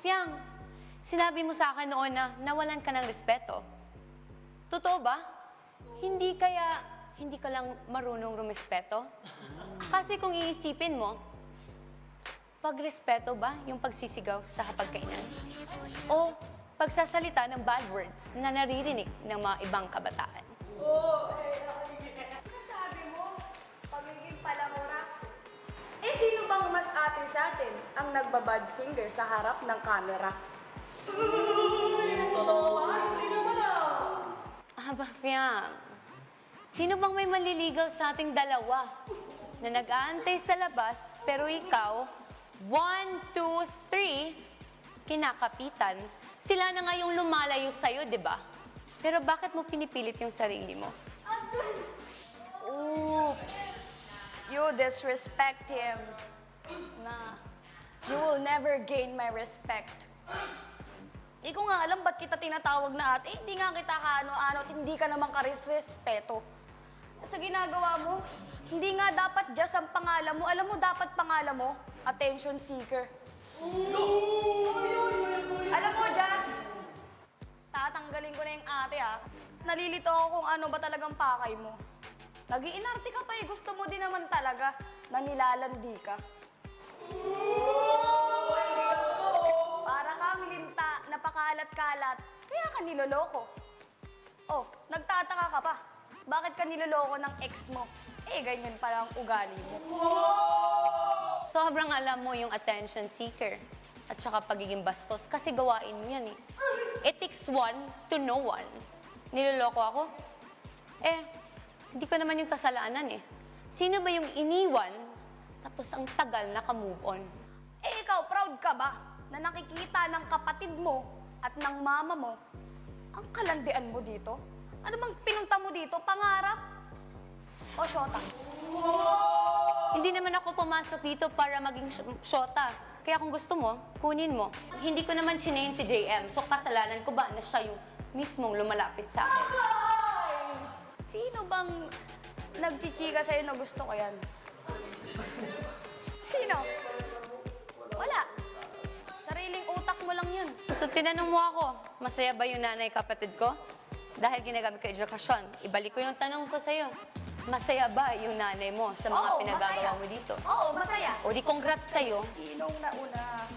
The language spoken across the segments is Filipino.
Fiang, sinabi mo sa akin noon na nawalan ka ng respeto. Totoo ba? Hindi ka lang marunong rumespeto? Kasi kung iisipin mo, pagrespeto ba yung pagsisigaw sa hapagkainan? O pagsasalita ng bad words na naririnig ng mga ibang kabataan? Sabi mo, pagiging palamura. Eh, sino bang mas ate sa atin ang nagbabad finger sa harap ng camera? Aba, Fiang, sino bang may manliligaw sa ating dalawa na nag-aantay sa labas, pero ikaw, 1, 2, 3, kinakapitan, sila na nga yung lumalayo sa'yo, di ba? Pero bakit mo pinipilit yung sarili mo? Oops! You disrespect him. Na, you will never gain my respect. Di ko nga alam ba't kita tinatawag na ate. Hindi nga kita kaano-ano at hindi ka naman karespeto. Sa ginagawa mo, hindi nga dapat just ang pangalan mo. Alam mo, dapat pangalan mo, attention seeker. Alam mo, Jazz, tatanggalin ko na yung ate ha. Nalilito ako kung ano ba talagang pakay mo. Nag-iinarte ka pa eh. Gusto mo din naman talaga na nilalandi ka. Para kang linta, napakalat-kalat. Kaya ka niloloko. Oh, nagtataka ka pa. Bakit ka niloloko ng ex mo? Eh, ganyan pala ang ugali mo. Sobrang alam mo yung attention seeker at saka pagiging bastos kasi gawain mo yan eh. It takes one to know one. Niloloko ako? Eh, hindi ko naman yung kasalanan eh. Sino ba yung iniwan tapos ang tagal naka-move on? Eh, ikaw, proud ka ba na nakikita ng kapatid mo at ng mama mo ang kalandian mo dito? Ano bang pinunta mo dito? Pangarap? O syota? Hindi naman ako pumasok dito para maging syota. Kaya kung gusto mo, kunin mo. Hindi ko naman chinain si JM. So kasalanan ko ba na siya yung mismong lumalapit sa akin? Sino bang nagchichika sa'yo na gusto ko yan? Sino? Wala. Sariling utak mo lang yun. So tinanong mo ako, masaya ba yung nanay kapatid ko? Dahil ginagamit ko edukasyon, ibalik ko yung tanong ko sa'yo. Masaya ba yung nanay mo sa mga Oo, pinagagawa masaya. mo dito? Oo, masaya. O di congrats sa'yo. Sinong nauna?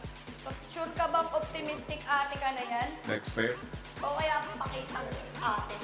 Sure ka bang optimistic ate ka na yan? Next, Mayor. O kaya pakitang ate?